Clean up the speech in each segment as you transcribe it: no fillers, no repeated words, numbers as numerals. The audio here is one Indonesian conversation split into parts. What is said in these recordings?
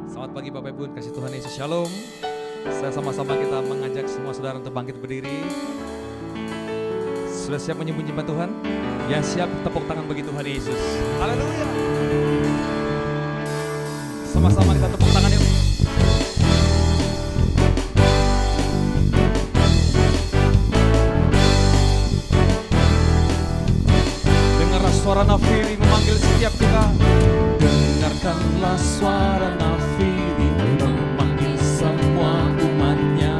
Selamat pagi Bapak Ibu, kasih Tuhan Yesus Shalom. Saya sama-sama kita mengajak semua saudara untuk bangkit berdiri. Sudah siap menyembah Tuhan? Yang siap tepuk tangan bagi Tuhan Yesus. Haleluya. Sama-sama kita tepuk tangan yuk. Dengarlah suara nafiri memanggil setiap kita. Dengarkanlah suara nafiri memanggil semua umatnya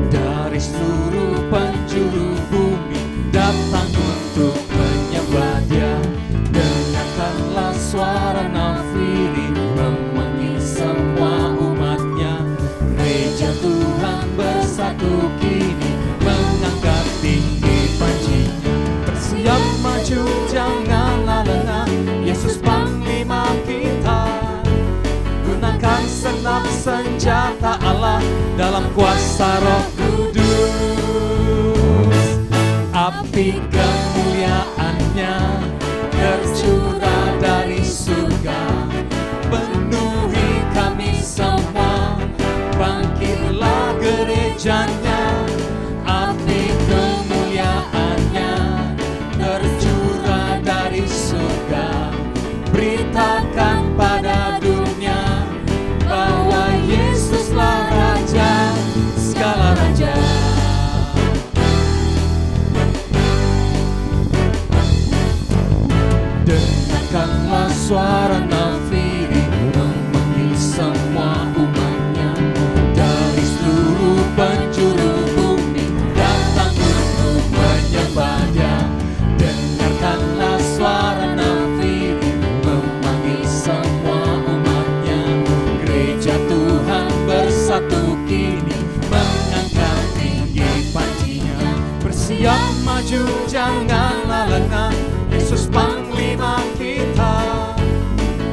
dari seluruh penjuru bumi datang untuk menyembah Dia. Dengarkanlah suara nafiri memanggil semua umatnya. Gereja Tuhan bersatu kini mengangkat tinggi pancinya. Bersiap maju janganlah lengah, Yesus Panglima kita. Gunakan senap senjata Allah dalam kuasa Roh Kudus. Api kemuliaannya tercurah dari surga, penuhi kami semua. Bangkitlah gerejanya. Api kemuliaannya tercurah dari surga. Beritakan pada dunia bahwa Yesuslah Raja segala raja. Dengarkanlah suara nafiri memanggil semua umatnya dari seluruh penjuru bumi datang untuk menyembah Dia. Dengarkanlah suara nafiri memanggil semua umatnya. Gereja Tuhan bersatu kini mengangkat tinggi pancinya. Bersiap maju janganlah lengah, Yesus Panglima kita.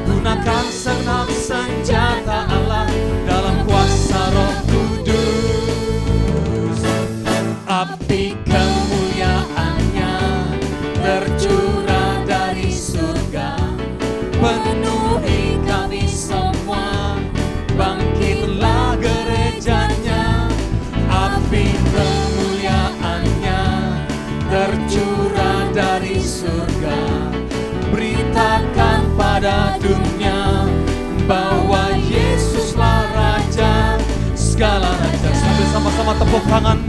Gunakan senap senjata Allah dalam kuasa Roh Kudus. Api kemuliaannya tercurah dari surga, penuhi kami semua. Bangkitlah gerejanya. Api kemuliaannya tercurah dari surga. Beritakan pada dunia bahwa Yesuslah Raja segala raja. Sambil sama-sama tepuk tangan.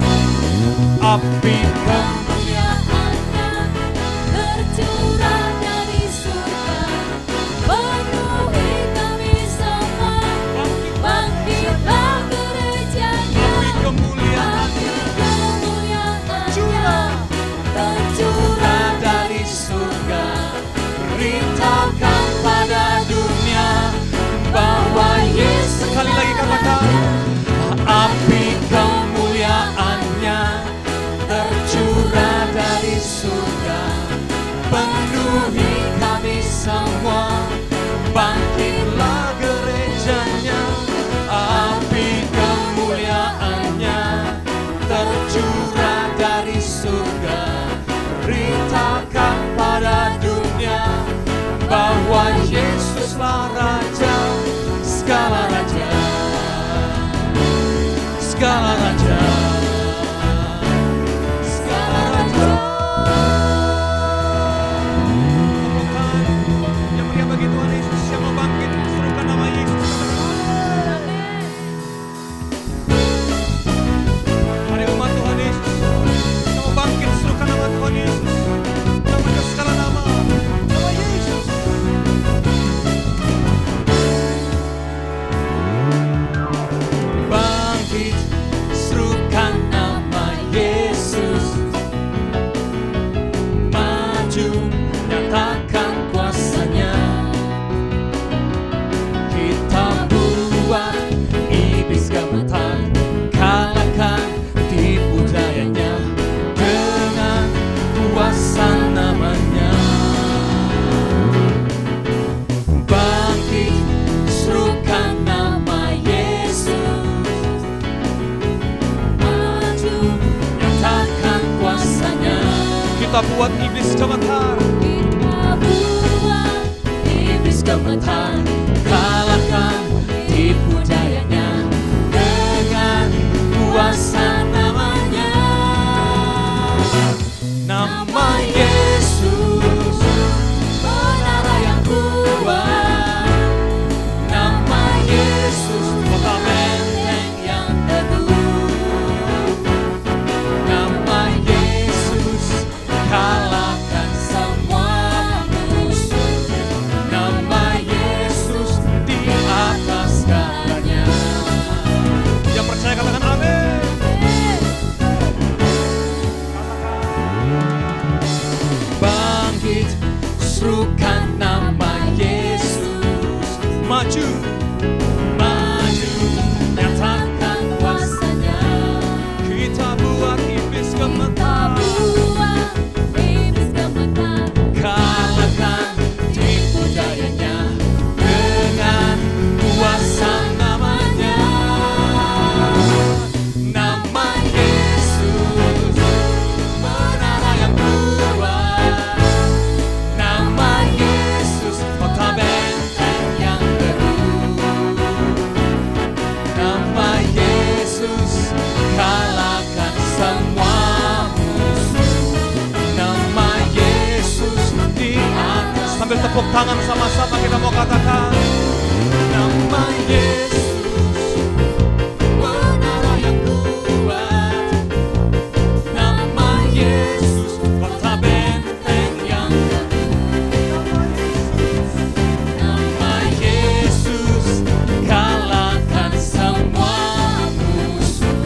Api kemuliaannya tercurah dari surga, penuhi kami semua. Bangkitlah gerejanya. Api kemuliaannya tercurah dari surga. beritakan pada dunia bahwa Yesus. Sekali lagi katakan. Api kemuliaannya tercurah dari surga, penuhi kami semua. Bangkitlah gerejanya. Api kemuliaannya tercurah dari surga. Beritakan pada dunia bahwa Yesuslah Raja segala raja. Segala raja. Segala raja. Yang meriah bagi Tuhan Yesus yang mau bangkit, serukan nama Yesus. Hari umat Tuhan Yesus, kita mau bangkit, serukan nama Tuhan Yesus. Namanya segala nama, nama Yesus. Bangkit, serukan nama Yesus. Maju, nyatakan kuasanya. Kita buat iblis gemetar, kalahkan tipu dayanya dengan kuasa namanya. Bangkit, serukan nama Yesus. Maju, nyatakan kuasanya. Kita buat iblis gemetar. Kita buat iblis gemetar, Kalahkan tipu tepuk tangan sama-sama kita mau katakan nama Yesus menara yang kuat, nama Yesus kota benteng yang nama Yesus kalahkan semua musuh,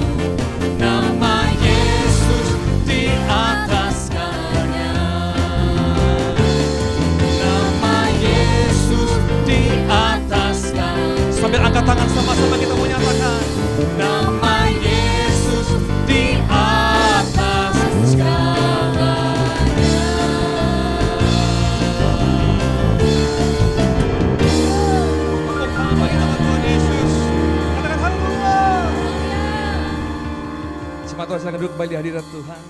nama Yesus di atas segalanya, nama Yesus di atas segalanya. Sambil angkat tangan sama-sama kita mau nyatakan nama Yesus di atas segalanya. Tepuk tangan bagi nama Tuhan Yesus. Katakan haleluya. Jemaat Tuhan, silakan duduk kembali di hadirat Tuhan.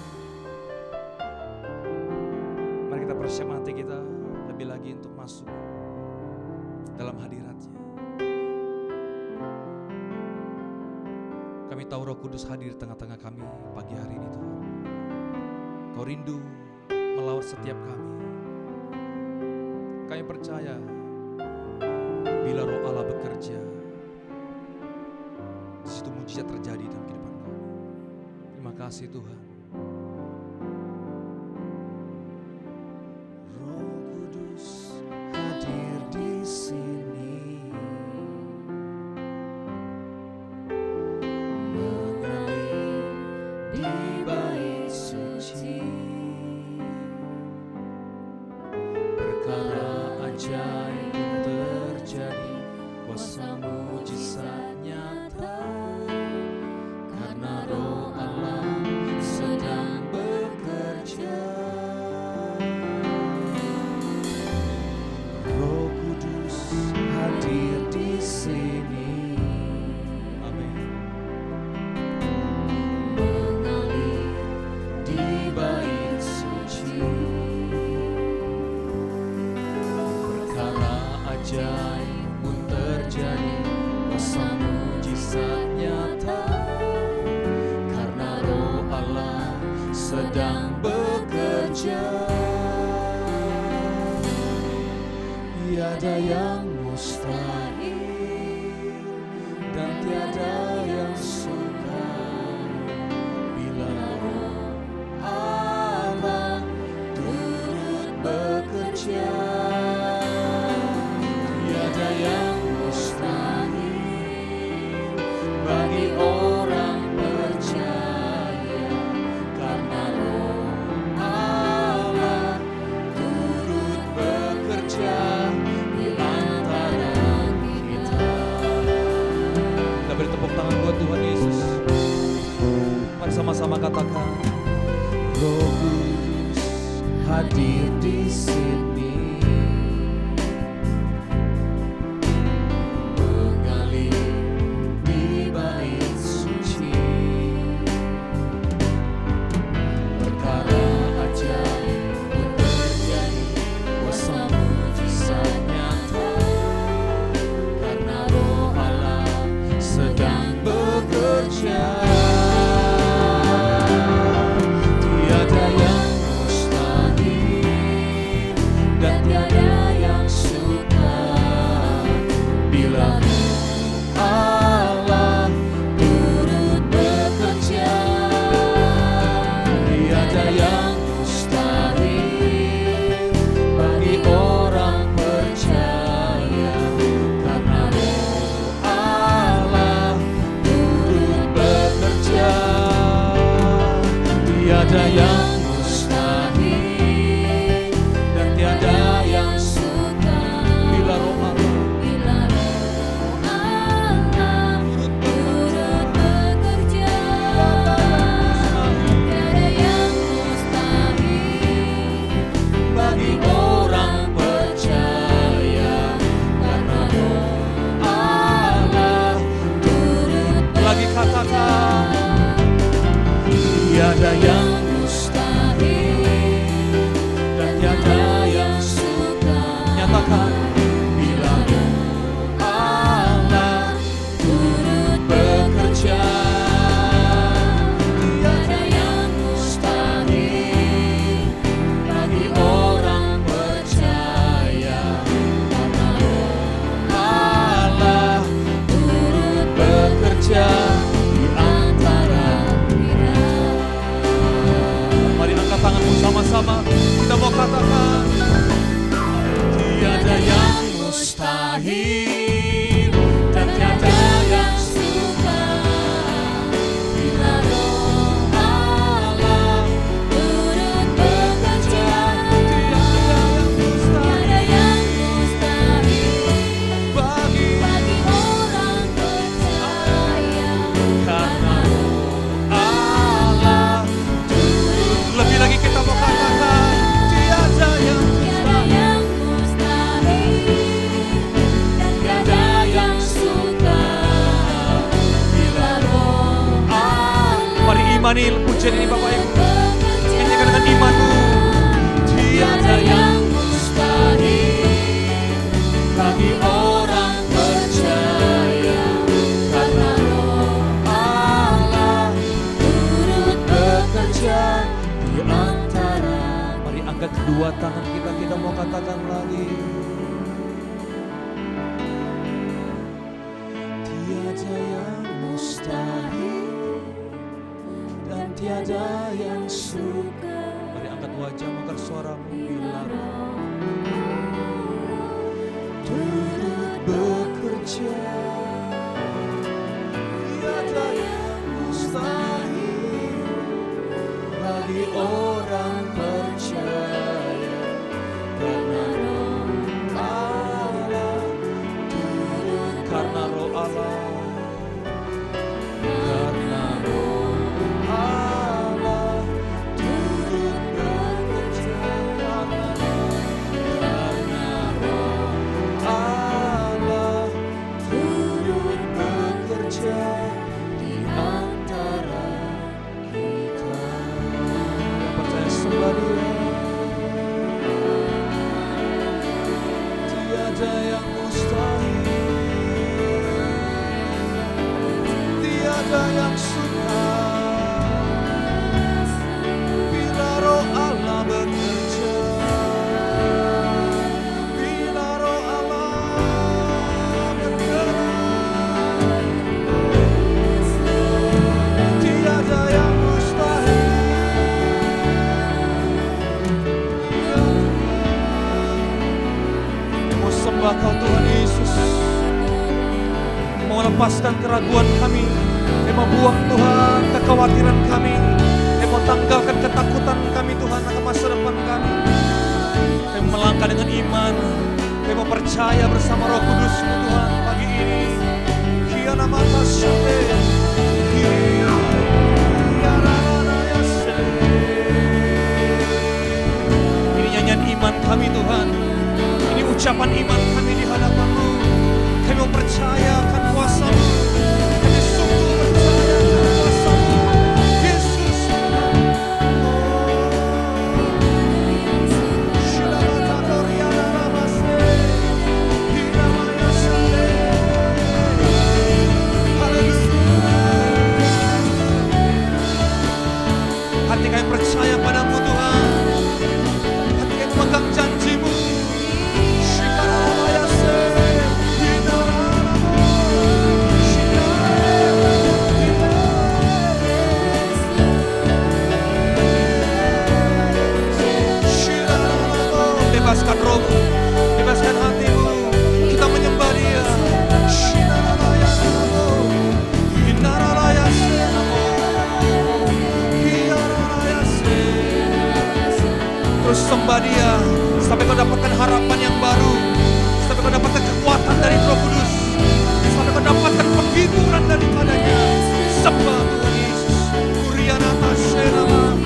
Mari kita persiapkan hati kita lebih lagi untuk masuk dalam hadirat-Nya. Kami tahu Roh Kudus hadir di tengah-tengah kami pagi hari ini Tuhan. Kau rindu melawat setiap kami. Kami percaya bila Roh Allah bekerja, di situ mujizat terjadi dalam kehidupan kami. Terima kasih Tuhan. Roh Kudus hadir di sini, mengalir di bait suci, perkara ajaib terjadi, kuasa mujizat nyata, karena Roh Allah sedang bekerja. Roh Kudus hadir di sini. Amin. Mengalir di bait suci, perkara ajaib pun terjadi, kuasa mujizat nyata, karena Roh Allah sedang bekerja. Tiada yang mustahil dan tiada yang sukar bila Roh Allah turut bekerja. Tiada yang mustahil bagi orang percaya, karena Roh Allah turut bekerja di antara kita. Kita beri tepuk tangan buat Tuhan Yesus. Mari sama-sama katakan, Roh Kudus hadir di sini, mengalir di bait suci, perkara ajaib pun terjadi, kuasa mujizat nyata, karena Roh Allah sedang bekerja. Tiada yang mustahil imani pujian ini Bapak Ibu. Nyanyikan dengan imanmu. Tiada yang mustahil bagi orang percaya, karena Roh Allah turut bekerja di antara. Mari angkat kedua tangan kita mau katakan lagi. Tiada yang mustahil dan tiada yang suka. Mari angkat wajahmu, angkat suaramu. Bila Roh turut bekerja, tiada yang mustahil bagi orang percaya, karena Roh Allah turut. karena Roh Allah, Karena Roh Allah turut bekerja, karena Roh Allah turut bekerja di antara kita. yang percaya sembah Dia. Tiada yang mustahil, tiada yang sukar bila Roh Allah bekerja, bila Roh Allah bergerak. Tiada yang mustahil. Mau sembah Kau Tuhan Yesus, mau lepaskan keraguan kami, mau buang Tuhan kekhawatiran kami, mau tanggalkan ketakutan kami Tuhan akan masa depan kami. Kami melangkah dengan iman, kami mau percaya bersama Roh Kudus-Mu Tuhan pagi ini. Kiana mata syate, ini nyanyian iman kami Tuhan, ini ucapan iman kami di hadapan-Mu. Kami mau percaya akan kuasa-Mu, kami sungguh percaya akan kuasa-Mu, Yesus. Hati kami percaya padamu Tuhan, hati kami memegang janji-Mu. Bebaskan rohmu, bebaskan hatimu, kita menyembah Dia. Terus sembah Dia sampai kau dapatkan harapan yang baru, sampai kau dapatkan kekuatan dari Roh Kudus, sampai kau dapatkan penghiburan daripadanya. Sembah Tuhan Yesus. Kuriana tasyerama,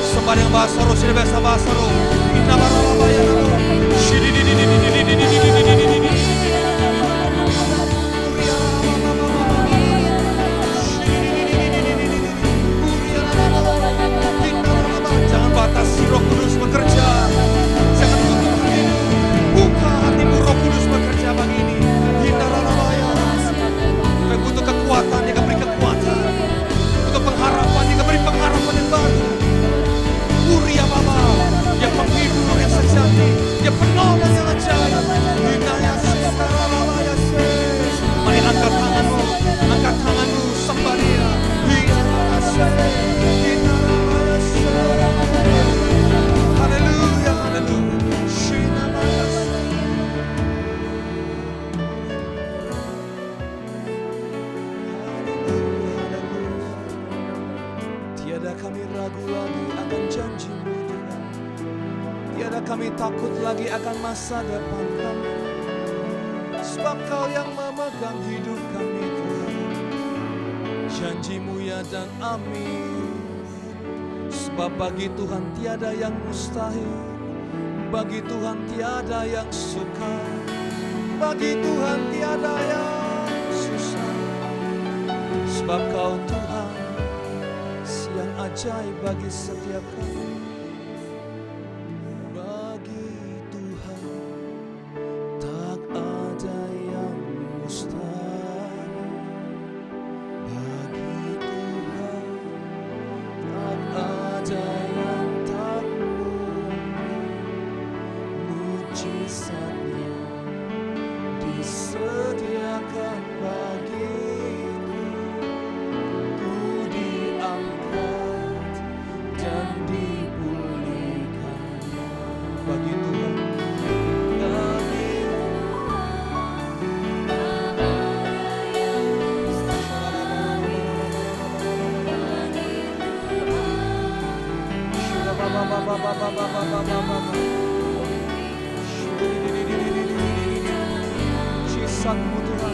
sembah yang bahasa roh, sudah biasa bahasa roh. Inna barababa ya roh. Jangan batasi Roh Kudus bekerja. Jangan tutup hatimu. Buka hatimu, Roh Kudus bekerja pagi ini. Inna barabaya. Kau butuh kekuatan, Dia akan beri kekuatan. Butuh pengharapan, Dia akan beri pengharapan yang baru. Uria Baba, Dia penghibur yang sejati, Dia penolong yang ajaib. Mari angkat tanganmu, sembah Dia. Haleluya, haleluya. Tiada kami ragu lagi akan janji-Mu Tuhan. Tiada kami takut lagi akan masa depan kami. Sebab Kau yang memegang hidup kami Tuhan. Janji-Mu ya dan amin. Sebab bagi Tuhan tiada yang mustahil, bagi Tuhan tiada yang sukar, bagi Tuhan tiada yang susah. Sebab Kau Tuhan yang ajaib bagi setiap kami. Bagi Tuhan tak ada yang mustahil. Bagi Tuhan tak ada yang tak mungkin. Mujizatnya disediakan bagiku. Ku diangkat dan dipulihkan. Bagi Tuhan, bagi Mujizatmu Tuhan,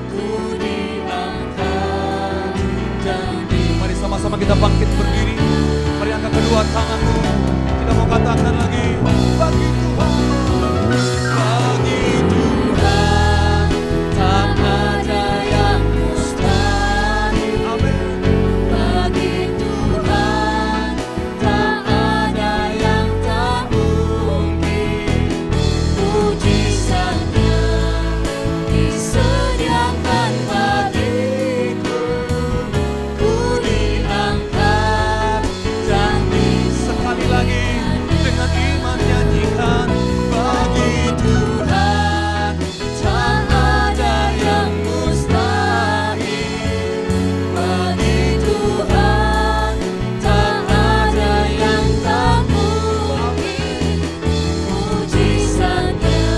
ku diangkat dan mari sama-sama kita bangkit berdiri. Mari angkat kedua tanganmu. Kita mau katakan lagi, bagi Tuhan, bagi Tuhan tak ada yang mustahil. Amin. Bagi Tuhan tak ada yang tak mungkin. Mujizatnya disediakan bagiku. Ku diangkat dan sekali lagi dengan iman nyanyikan, bagi Tuhan tak ada yang mustahil. Bagi Tuhan tak ada yang tak mungkin. Mujizatnya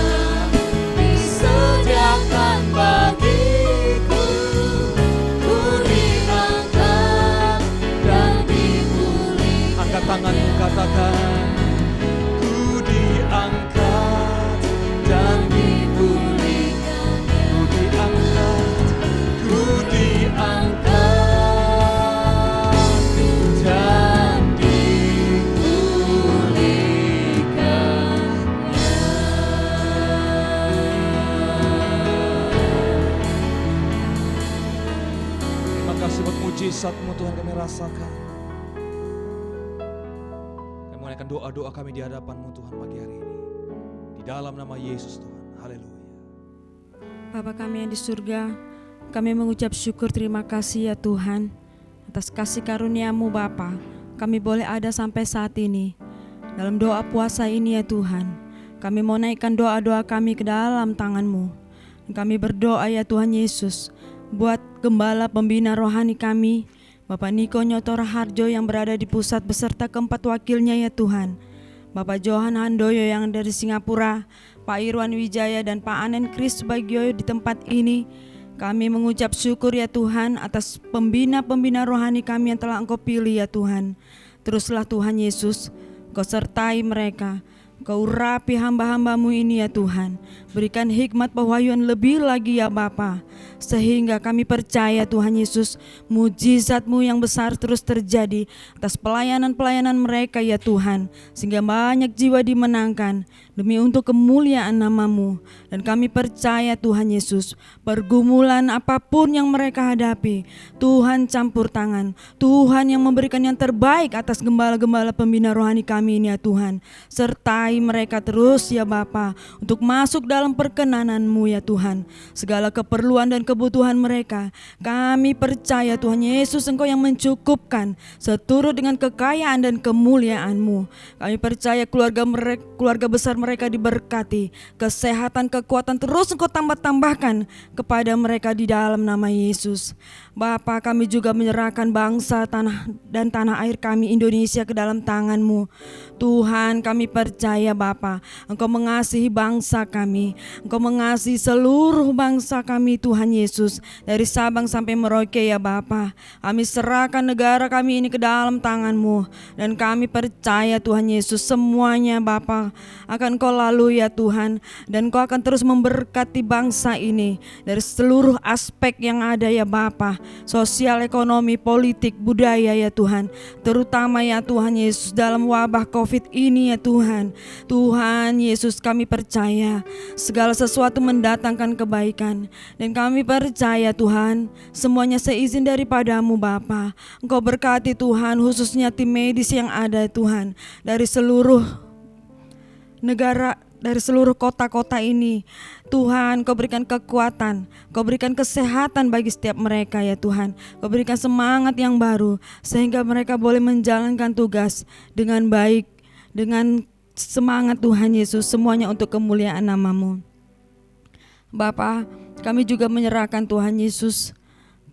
disediakan bagiku. Ku diangkat dan dipulihkan. Angkat tanganmu, katakan, ku diangkat dan dipulihkan. Ku diangkat, ku diangkat dan dipulihkan. Terima kasih buat mujizat-Mu Tuhan kami rasakan. Kami mengenaikan doa-doa kami di hadapan-Mu Tuhan pagi hari ini. Di dalam nama Yesus Tuhan. Haleluya. Bapa kami yang di surga, kami mengucap syukur terima kasih ya Tuhan atas kasih karunia-Mu Bapa. Kami boleh ada sampai saat ini. Dalam doa puasa ini ya Tuhan, kami mau naikkan doa-doa kami ke dalam tangan-Mu. Dan kami berdoa ya Tuhan Yesus, buat gembala pembina rohani kami, Bapak Niko Nyoto Raharjo yang berada di pusat beserta keempat wakilnya ya Tuhan. Bapak Johan Handoyo yang dari Singapura, Pak Irwan Wijaya dan Pak Anen Kris Bagioyo di tempat ini. Kami mengucap syukur ya Tuhan atas pembina-pembina rohani kami yang telah Engkau pilih ya Tuhan. Teruslah Tuhan Yesus, Kau sertai mereka. Kau urapi hamba-hamba-Mu ini ya Tuhan. Berikan hikmat pewahyuan lebih lagi ya Bapa, sehingga kami percaya Tuhan Yesus, mujizat-Mu yang besar terus terjadi atas pelayanan-pelayanan mereka ya Tuhan, sehingga banyak jiwa dimenangkan demi untuk kemuliaan nama-Mu. Dan kami percaya Tuhan Yesus, pergumulan apapun yang mereka hadapi, Tuhan campur tangan, Tuhan yang memberikan yang terbaik atas gembala-gembala pembina rohani kami ini ya Tuhan. Sertai mereka terus ya Bapa, untuk masuk dalam perkenanan-Mu ya Tuhan. Segala keperluan dan kebutuhan mereka, kami percaya Tuhan Yesus, Engkau yang mencukupkan seturut dengan kekayaan dan kemuliaan-Mu. Kami percaya keluarga besar mereka diberkati, kesehatan, kekuatan terus Engkau tambahkan kepada mereka di dalam nama Yesus. Bapa, kami juga menyerahkan bangsa tanah air kami Indonesia ke dalam tangan-Mu. Tuhan, kami percaya Bapa, Engkau mengasihi bangsa kami, Engkau mengasihi seluruh bangsa kami Tuhan Yesus, dari Sabang sampai Merauke ya Bapa. Kami serahkan negara kami ini ke dalam tangan-Mu, dan kami percaya Tuhan Yesus, semuanya Bapa akan Kau lalui ya Tuhan, dan Kau akan terus memberkati bangsa ini dari seluruh aspek yang ada ya Bapa, sosial, ekonomi, politik, budaya ya Tuhan, terutama ya Tuhan Yesus dalam wabah COVID ini ya Tuhan. Tuhan Yesus, kami percaya segala sesuatu mendatangkan kebaikan. Dan kami percaya Tuhan, semuanya seizin daripada-Mu Bapa. Engkau berkati Tuhan, khususnya tim medis yang ada Tuhan, dari seluruh negara, dari seluruh kota-kota ini. Tuhan, Kau berikan kekuatan, Kau berikan kesehatan bagi setiap mereka ya Tuhan. Kau berikan semangat yang baru, sehingga mereka boleh menjalankan tugas dengan baik, dengan semangat Tuhan Yesus, semuanya untuk kemuliaan nama-Mu. Bapa, kami juga menyerahkan Tuhan Yesus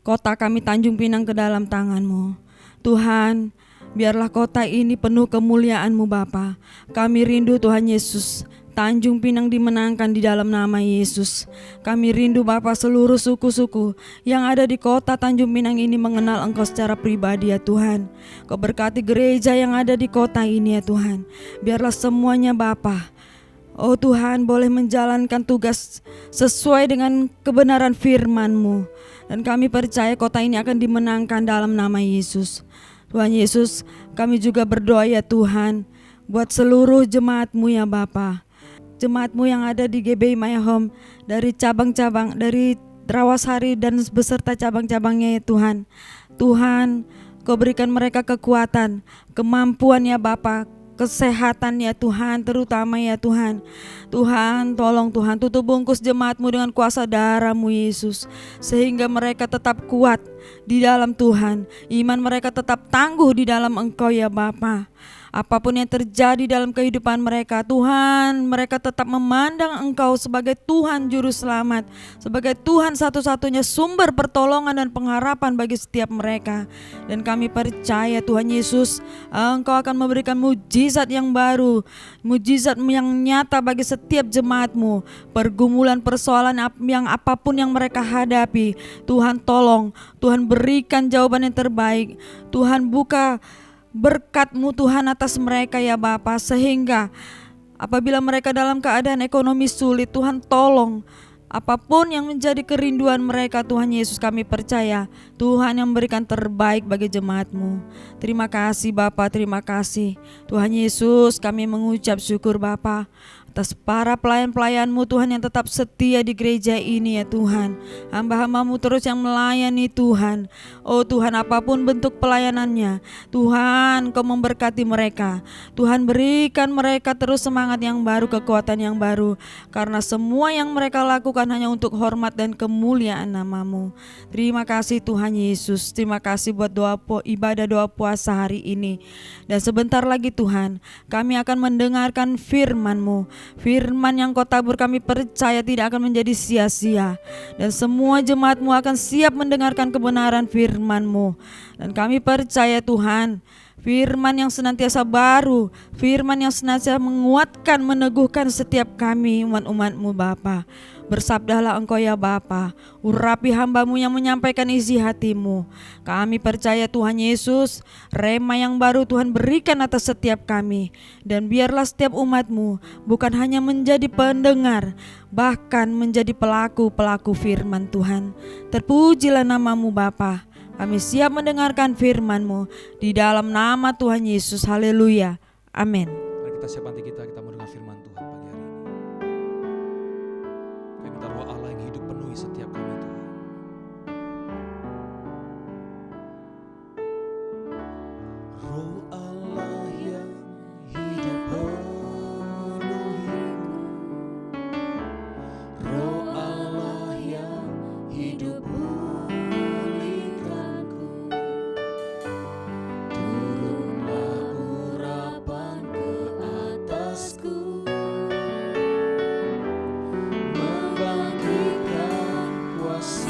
kota kami Tanjung Pinang ke dalam tangan-Mu. Tuhan, biarlah kota ini penuh kemuliaan-Mu Bapa. Kami rindu Tuhan Yesus, Tanjung Pinang dimenangkan di dalam nama Yesus. Kami rindu Bapa, seluruh suku-suku yang ada di kota Tanjung Pinang ini mengenal Engkau secara pribadi ya Tuhan. Kau berkati gereja yang ada di kota ini ya Tuhan. Biarlah semuanya Bapa, oh Tuhan, boleh menjalankan tugas sesuai dengan kebenaran firman-Mu. Dan kami percaya kota ini akan dimenangkan dalam nama Yesus. Tuhan Yesus, kami juga berdoa ya Tuhan, buat seluruh jemaat-Mu ya Bapa. Jemaat-Mu yang ada di GBI My Home, dari cabang-cabang, dari Rawasari dan beserta cabang-cabangnya ya Tuhan. Tuhan, Kau berikan mereka kekuatan, kemampuan ya Bapa, kesehatan ya Tuhan, terutama ya Tuhan. Tuhan, tolong Tuhan, tutup bungkus jemaat-Mu dengan kuasa darah-Mu Yesus, sehingga mereka tetap kuat di dalam Tuhan. Iman mereka tetap tangguh di dalam Engkau ya Bapa. Apapun yang terjadi dalam kehidupan mereka, Tuhan, mereka tetap memandang Engkau sebagai Tuhan Juru Selamat, sebagai Tuhan satu-satunya sumber pertolongan dan pengharapan bagi setiap mereka. Dan kami percaya Tuhan Yesus, Engkau akan memberikan mujizat yang baru, mujizat yang nyata bagi setiap jemaat-Mu. Pergumulan, persoalan yang apapun yang mereka hadapi, Tuhan tolong, Tuhan berikan jawaban yang terbaik. Tuhan buka berkat-Mu Tuhan atas mereka ya Bapa, sehingga apabila mereka dalam keadaan ekonomi sulit, Tuhan tolong apapun yang menjadi kerinduan mereka. Tuhan Yesus, kami percaya Tuhan yang memberikan terbaik bagi jemaat-Mu. Terima kasih Bapa, terima kasih Tuhan Yesus. Kami mengucap syukur Bapa atas para pelayan-pelayan-Mu Tuhan yang tetap setia di gereja ini ya Tuhan. Hamba-hamba-Mu terus yang melayani Tuhan. Oh Tuhan, apapun bentuk pelayanannya, Tuhan Kau memberkati mereka. Tuhan berikan mereka terus semangat yang baru, kekuatan yang baru, karena semua yang mereka lakukan hanya untuk hormat dan kemuliaan nama-Mu. Terima kasih Tuhan Yesus. Terima kasih buat ibadah doa puasa hari ini. Dan sebentar lagi Tuhan, kami akan mendengarkan firman-Mu. Firman yang Kau tabur kami percaya tidak akan menjadi sia-sia, dan semua jemaat-Mu akan siap mendengarkan kebenaran firman-Mu. Dan kami percaya Tuhan, firman yang senantiasa baru, firman yang senantiasa menguatkan, meneguhkan setiap kami umat-umat-Mu Bapa. Bersabdalah Engkau ya Bapa, urapi hamba-Mu yang menyampaikan isi hati-Mu. Kami percaya Tuhan Yesus, rema yang baru Tuhan berikan atas setiap kami. Dan biarlah setiap umat-Mu bukan hanya menjadi pendengar, bahkan menjadi pelaku-pelaku firman Tuhan. Terpujilah nama-Mu Bapa. Kami siap mendengarkan firman-Mu di dalam nama Tuhan Yesus. Haleluya. Amin. Mari kita siap hati kita mau dengar firman Tuhan pagi hari ini. Kami minta Roh Allah yang hidup penuhi setiap kami Tuhan. Roh Allah yang hidup penuhiku, Roh Allah yang hidup pulihkanku. Turunlah urapan ke atasku, membangkitkan kuasa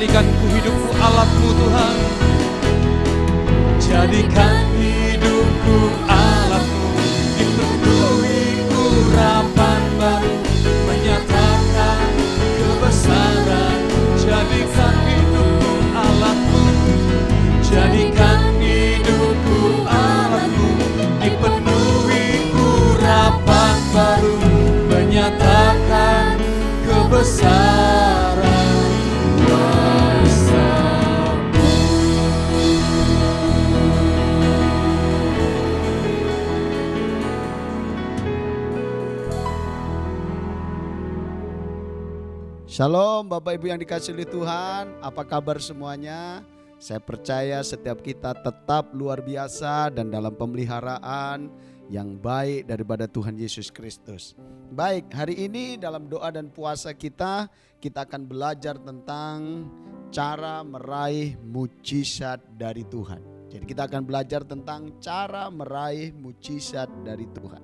Jadikan ku hidupku alatmu Tuhan. Jadikan hidupku alatmu, dipenuhi urapan baru, menyatakan kebesaran. Jadikan hidupku alatmu, jadikan hidupku alatmu, dipenuhi urapan baru, menyatakan kebesaran kuasa-Mu. Shalom Bapak Ibu yang dikasihi oleh Tuhan, apa kabar semuanya? Saya percaya setiap kita tetap luar biasa dan dalam pemeliharaan yang baik daripada Tuhan Yesus Kristus. Baik, hari ini dalam doa dan puasa kita akan belajar tentang cara meraih mujizat dari Tuhan. Jadi kita akan belajar tentang cara meraih mujizat dari Tuhan.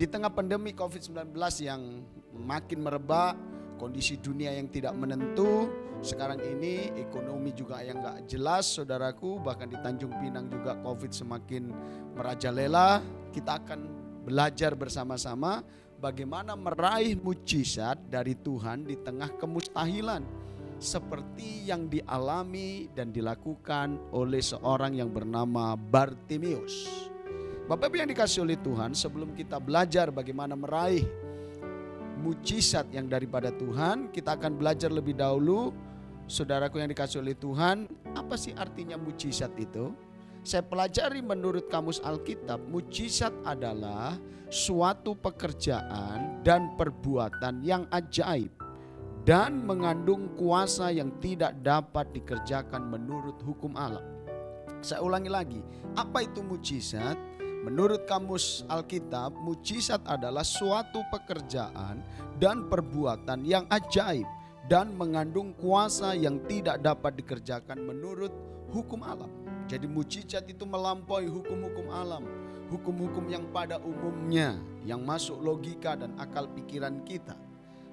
Di tengah pandemi COVID-19 yang makin merebak, kondisi dunia yang tidak menentu, sekarang ini ekonomi juga yang gak jelas saudaraku, bahkan di Tanjung Pinang juga COVID semakin merajalela. Kita akan belajar bersama-sama bagaimana meraih mujizat dari Tuhan di tengah kemustahilan, seperti yang dialami dan dilakukan oleh seorang yang bernama Bartimeus. Bapak Ibu yang dikasihi oleh Tuhan, sebelum kita belajar bagaimana meraih mujizat yang daripada Tuhan, kita akan belajar lebih dahulu, saudaraku yang dikasihi oleh Tuhan, apa sih artinya mujizat itu? Saya pelajari menurut Kamus Alkitab, mujizat adalah suatu pekerjaan dan perbuatan yang ajaib dan mengandung kuasa yang tidak dapat dikerjakan menurut hukum alam. Saya ulangi lagi, apa itu mujizat? Menurut Kamus Alkitab, mujizat adalah suatu pekerjaan dan perbuatan yang ajaib dan mengandung kuasa yang tidak dapat dikerjakan menurut hukum alam. Jadi mujizat itu melampaui hukum-hukum alam, hukum-hukum yang pada umumnya, yang masuk logika dan akal pikiran kita.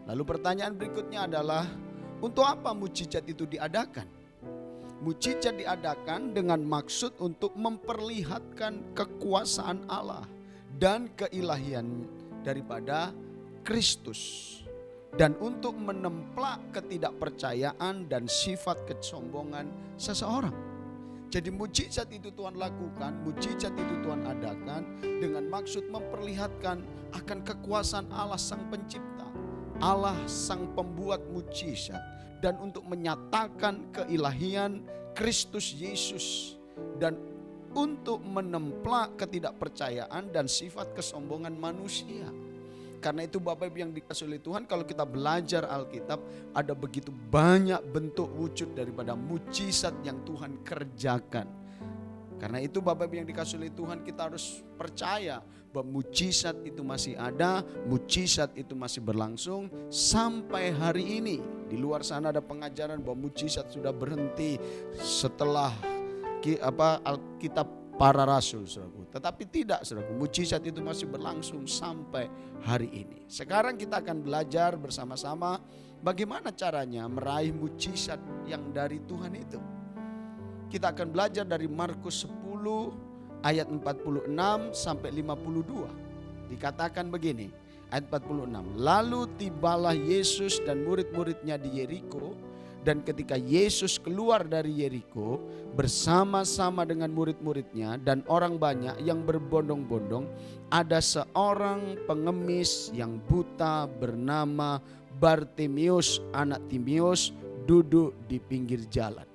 Lalu pertanyaan berikutnya adalah, untuk apa mujizat itu diadakan? Mujizat diadakan dengan maksud untuk memperlihatkan kekuasaan Allah dan keilahian daripada Kristus, dan untuk menemplak ketidakpercayaan dan sifat kesombongan seseorang. Jadi mujizat itu Tuhan lakukan, mujizat itu Tuhan adakan dengan maksud memperlihatkan akan kekuasaan Allah Sang Pencipta, Allah Sang Pembuat mujizat, dan untuk menyatakan keilahian Kristus Yesus, dan untuk menemplak ketidakpercayaan dan sifat kesombongan manusia. Karena itu Bapak Ibu yang dikasihi oleh Tuhan, kalau kita belajar Alkitab, ada begitu banyak bentuk wujud daripada mujizat yang Tuhan kerjakan. Karena itu Bapak Ibu yang dikasihi oleh Tuhan, kita harus percaya bahwa mujizat itu masih ada, mujizat itu masih berlangsung sampai hari ini. Di luar sana ada pengajaran bahwa mujizat sudah berhenti setelah Alkitab para rasul, saudaraku. Tetapi tidak, saudaraku, mujizat itu masih berlangsung sampai hari ini. Sekarang kita akan belajar bersama-sama bagaimana caranya meraih mujizat yang dari Tuhan itu. Kita akan belajar dari Markus 10 ayat 46 sampai 52. Dikatakan begini, ayat 46. Lalu tibalah Yesus dan murid-muridnya di Yeriko. Dan ketika Yesus keluar dari Yeriko bersama-sama dengan murid-muridnya dan orang banyak yang berbondong-bondong, ada seorang pengemis yang buta bernama Bartimeus, anak Timeus, duduk di pinggir jalan.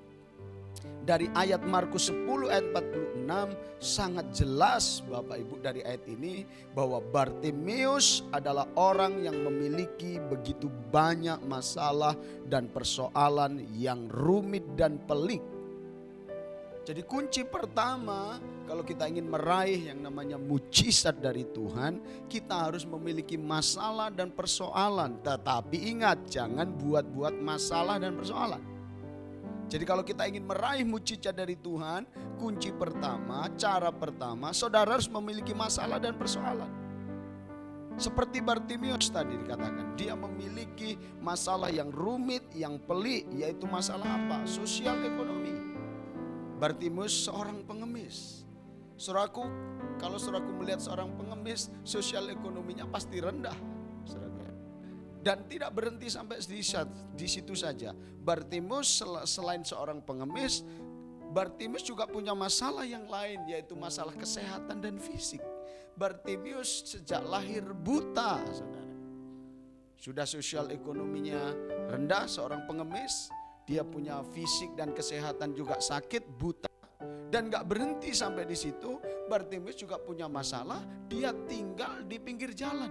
Dari ayat Markus 10 ayat 46 sangat jelas Bapak Ibu dari ayat ini bahwa Bartimeus adalah orang yang memiliki begitu banyak masalah dan persoalan yang rumit dan pelik. Jadi kunci pertama kalau kita ingin meraih yang namanya mujizat dari Tuhan, kita harus memiliki masalah dan persoalan. Tetapi ingat, jangan buat-buat masalah dan persoalan. Jadi kalau kita ingin meraih mujizat dari Tuhan, kunci pertama, cara pertama, saudara harus memiliki masalah dan persoalan. Seperti Bartimius tadi dikatakan, dia memiliki masalah yang rumit, yang pelik, yaitu masalah apa? Sosial ekonomi. Bartimius seorang pengemis. Saudaraku, kalau saudaraku melihat seorang pengemis, sosial ekonominya pasti rendah, saudaraku. Dan tidak berhenti sampai di situ saja. Bartimius selain seorang pengemis, Bartimius juga punya masalah yang lain, yaitu masalah kesehatan dan fisik. Bartimius sejak lahir buta, saudara. Sudah sosial ekonominya rendah, seorang pengemis, dia punya fisik dan kesehatan juga sakit, buta. Dan gak berhenti sampai di situ, Bartimius juga punya masalah, dia tinggal di pinggir jalan.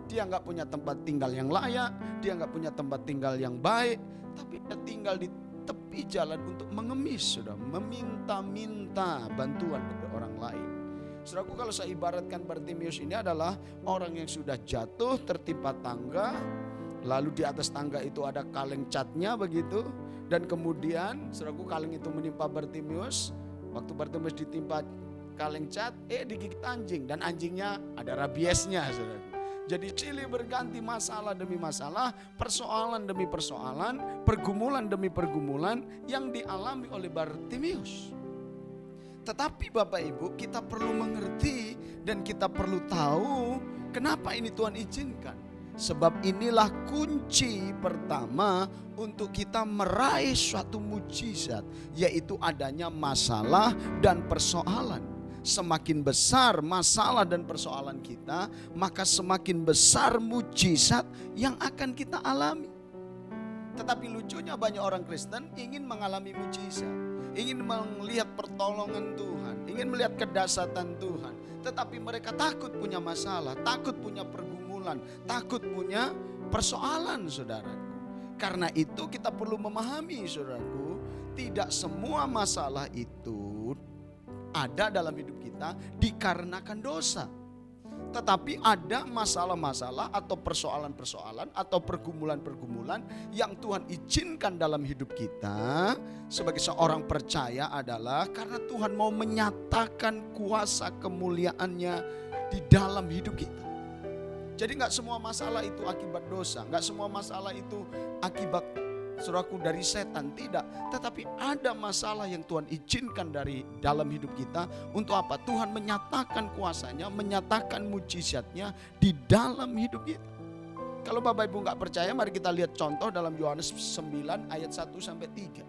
Dia gak punya tempat tinggal yang layak, dia gak punya tempat tinggal yang baik, tapi dia tinggal di tepi jalan untuk mengemis, sudah meminta-minta bantuan dari orang lain. Saudaraku, kalau saya ibaratkan Bartimius ini adalah orang yang sudah jatuh tertimpa tangga, lalu di atas tangga itu ada kaleng catnya begitu, dan kemudian saudaraku kaleng itu menimpa Bartimius. Waktu Bartimius ditimpa kaleng cat, digigit anjing, dan anjingnya ada rabiesnya, saudaraku. Jadi silih berganti masalah demi masalah, persoalan demi persoalan, pergumulan demi pergumulan yang dialami oleh Bartimius. Tetapi Bapak Ibu, kita perlu mengerti dan kita perlu tahu kenapa ini Tuhan izinkan. Sebab inilah kunci pertama untuk kita meraih suatu mujizat, yaitu adanya masalah dan persoalan. Semakin besar masalah dan persoalan kita, maka semakin besar mujizat yang akan kita alami. Tetapi lucunya banyak orang Kristen ingin mengalami mujizat, ingin melihat pertolongan Tuhan, ingin melihat kedahsyatan Tuhan. Tetapi mereka takut punya masalah, takut punya pergumulan, takut punya persoalan, saudaraku. Karena itu kita perlu memahami, saudaraku, tidak semua masalah itu ada dalam hidup kita dikarenakan dosa. Tetapi ada masalah-masalah atau persoalan-persoalan atau pergumulan-pergumulan yang Tuhan izinkan dalam hidup kita sebagai seorang percaya adalah karena Tuhan mau menyatakan kuasa kemuliaannya di dalam hidup kita. Jadi gak semua masalah itu akibat dosa, gak semua masalah itu akibat saudaraku dari setan, tidak. Tetapi ada masalah yang Tuhan izinkan dari dalam hidup kita. Untuk apa? Tuhan menyatakan kuasanya, menyatakan mujizatnya di dalam hidup kita. Kalau Bapak Ibu gak percaya, mari kita lihat contoh dalam Yohanes 9 ayat 1-3.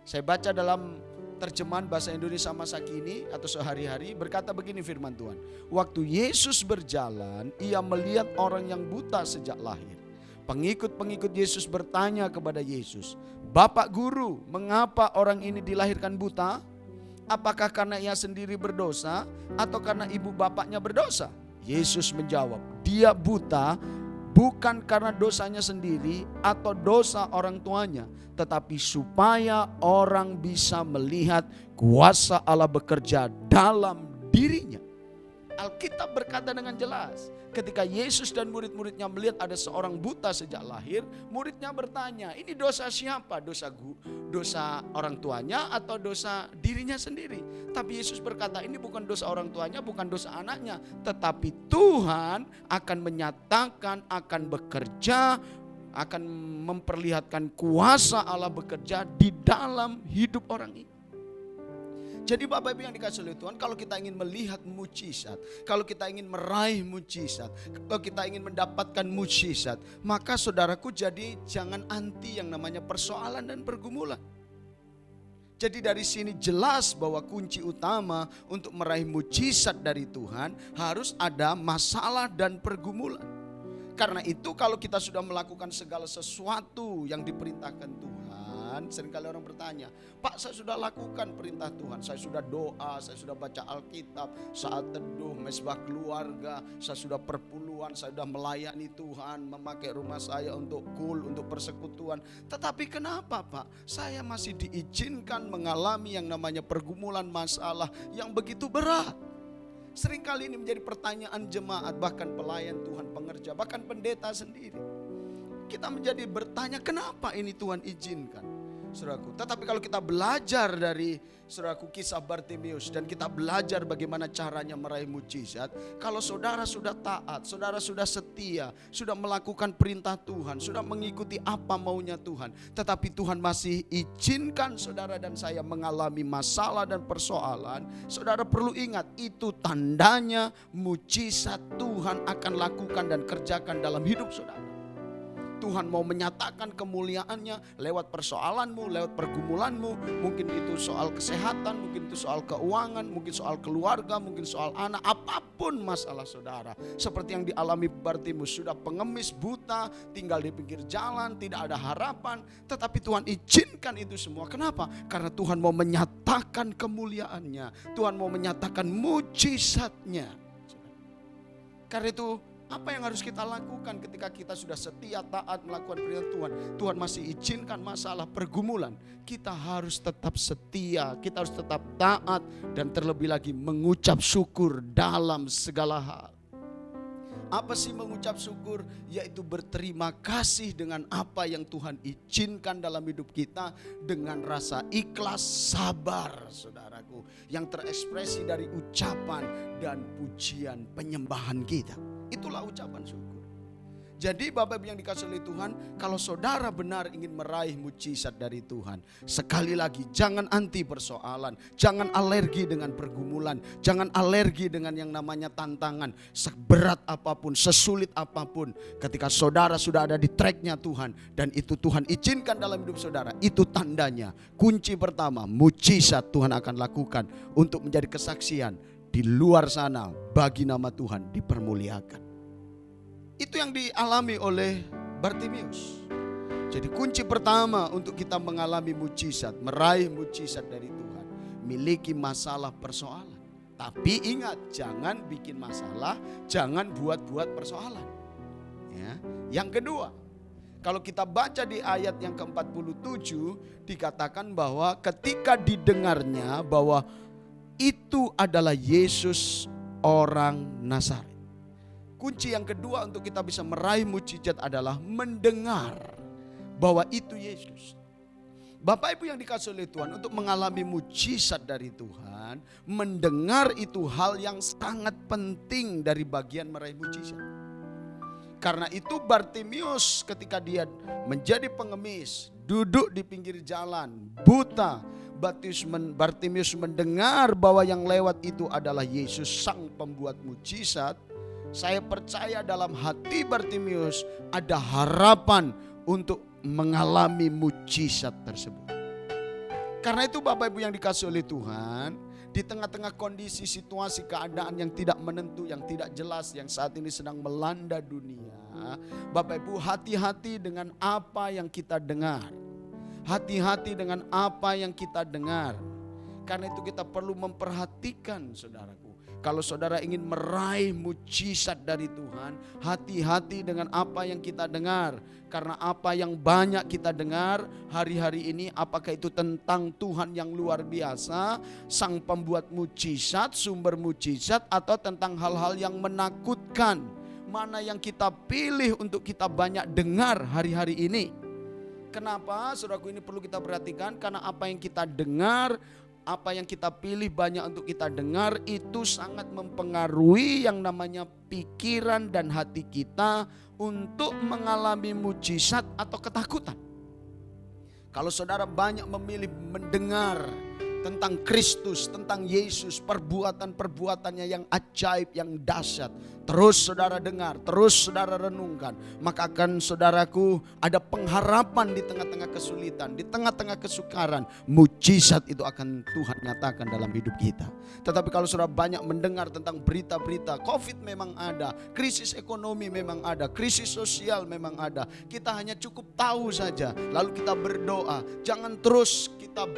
Saya baca dalam terjemahan bahasa Indonesia masa kini atau sehari-hari, berkata begini firman Tuhan. Waktu Yesus berjalan, ia melihat orang yang buta sejak lahir. Pengikut-pengikut Yesus bertanya kepada Yesus, "Bapak Guru, mengapa orang ini dilahirkan buta? Apakah karena ia sendiri berdosa atau karena ibu bapaknya berdosa?" Yesus menjawab, "Dia buta bukan karena dosanya sendiri atau dosa orang tuanya, tetapi supaya orang bisa melihat kuasa Allah bekerja dalam dirinya." Alkitab berkata dengan jelas, ketika Yesus dan murid-muridnya melihat ada seorang buta sejak lahir, muridnya bertanya, ini dosa siapa? Dosa orang tuanya atau dosa dirinya sendiri? Tapi Yesus berkata, ini bukan dosa orang tuanya, bukan dosa anaknya, tetapi Tuhan akan menyatakan, akan bekerja, akan memperlihatkan kuasa Allah bekerja di dalam hidup orang ini. Jadi Bapak Ibu yang dikasihi oleh Tuhan, kalau kita ingin melihat mujizat, kalau kita ingin meraih mujizat, kalau kita ingin mendapatkan mujizat, maka saudaraku jadi jangan anti yang namanya persoalan dan pergumulan. Jadi dari sini jelas bahwa kunci utama untuk meraih mujizat dari Tuhan harus ada masalah dan pergumulan. Karena itu kalau kita sudah melakukan segala sesuatu yang diperintahkan Tuhan, seringkali orang bertanya, "Pak, saya sudah lakukan perintah Tuhan, saya sudah doa, saya sudah baca Alkitab, saat teduh, mesbah keluarga, saya sudah perpuluhan, saya sudah melayani Tuhan, memakai rumah saya untuk untuk persekutuan. Tetapi kenapa Pak, saya masih diizinkan mengalami yang namanya pergumulan masalah yang begitu berat?" Seringkali ini menjadi pertanyaan jemaat, bahkan pelayan Tuhan, pengerja, bahkan pendeta sendiri. Kita menjadi bertanya, kenapa ini Tuhan izinkan? saudaraku. Tetapi kalau kita belajar dari saudaraku kisah Bartimius dan kita belajar bagaimana caranya meraih mujizat, kalau saudara sudah taat, saudara sudah setia, sudah melakukan perintah Tuhan, sudah mengikuti apa maunya Tuhan, tetapi Tuhan masih izinkan saudara dan saya mengalami masalah dan persoalan, saudara perlu ingat itu tandanya mujizat Tuhan akan lakukan dan kerjakan dalam hidup saudara. Tuhan mau menyatakan kemuliaannya lewat persoalanmu, lewat pergumulanmu. Mungkin itu soal kesehatan, mungkin itu soal keuangan, mungkin soal keluarga, mungkin soal anak. Apapun masalah saudara, seperti yang dialami Bartimius, sudah pengemis, buta, tinggal di pinggir jalan, tidak ada harapan. Tetapi Tuhan izinkan itu semua. Kenapa? Karena Tuhan mau menyatakan kemuliaannya, Tuhan mau menyatakan mujizatnya. Karena itu, apa yang harus kita lakukan ketika kita sudah setia, taat, melakukan perintah Tuhan? Tuhan masih izinkan masalah, pergumulan. Kita harus tetap setia, kita harus tetap taat, dan terlebih lagi mengucap syukur dalam segala hal. Apa sih mengucap syukur? Yaitu berterima kasih dengan apa yang Tuhan izinkan dalam hidup kita, dengan rasa ikhlas, sabar saudaraku, yang terekspresi dari ucapan dan pujian penyembahan kita. Itulah ucapan syukur. Jadi Bapak Ibu yang dikasihi oleh Tuhan, kalau saudara benar ingin meraih mujizat dari Tuhan, sekali lagi jangan anti persoalan, jangan alergi dengan pergumulan, jangan alergi dengan yang namanya tantangan. Seberat apapun, sesulit apapun, ketika saudara sudah ada di tracknya Tuhan dan itu Tuhan izinkan dalam hidup saudara, itu tandanya kunci pertama, mujizat Tuhan akan lakukan untuk menjadi kesaksian di luar sana bagi nama Tuhan dipermuliakan. Itu yang dialami oleh Bartimius. Jadi kunci pertama untuk kita mengalami mujizat, meraih mujizat dari Tuhan, miliki masalah persoalan. Tapi ingat, jangan bikin masalah, jangan buat-buat persoalan. Ya. Yang kedua, kalau kita baca di ayat yang ke-47 dikatakan bahwa ketika didengarnya bahwa itu adalah Yesus orang Nazaret. Kunci yang kedua untuk kita bisa meraih mujizat adalah mendengar bahwa itu Yesus. Bapak Ibu yang dikasihi oleh Tuhan, untuk mengalami mujizat dari Tuhan, mendengar itu hal yang sangat penting dari bagian meraih mujizat. Karena itu Bartimius ketika dia menjadi pengemis, duduk di pinggir jalan, buta, Bartimius mendengar bahwa yang lewat itu adalah Yesus sang pembuat mujizat. Saya percaya dalam hati Bartimius ada harapan untuk mengalami mujizat tersebut. Karena itu Bapak Ibu yang dikasihi oleh Tuhan, di tengah-tengah kondisi situasi keadaan yang tidak menentu, yang tidak jelas, yang saat ini sedang melanda dunia, Bapak Ibu hati-hati dengan apa yang kita dengar. Hati-hati dengan apa yang kita dengar. Karena itu kita perlu memperhatikan saudaraku. Kalau saudara ingin meraih mujizat dari Tuhan, hati-hati dengan apa yang kita dengar. Karena apa yang banyak kita dengar hari-hari ini, apakah itu tentang Tuhan yang luar biasa, sang pembuat mujizat, sumber mujizat, atau tentang hal-hal yang menakutkan. Mana yang kita pilih untuk kita banyak dengar hari-hari ini? Kenapa saudaraku ini perlu kita perhatikan? Karena apa yang kita dengar, apa yang kita pilih banyak untuk kita dengar, itu sangat mempengaruhi yang namanya pikiran dan hati kita untuk mengalami mujizat atau ketakutan. Kalau saudara banyak memilih mendengar tentang Kristus, tentang Yesus, perbuatan-perbuatannya yang ajaib, yang dahsyat, terus saudara dengar, terus saudara renungkan, maka akan saudaraku ada pengharapan di tengah-tengah kesulitan, di tengah-tengah kesukaran, mujizat itu akan Tuhan nyatakan dalam hidup kita. Tetapi kalau saudara banyak mendengar tentang berita-berita, COVID memang ada, krisis ekonomi memang ada, krisis sosial memang ada, kita hanya cukup tahu saja, lalu kita berdoa, jangan terus kita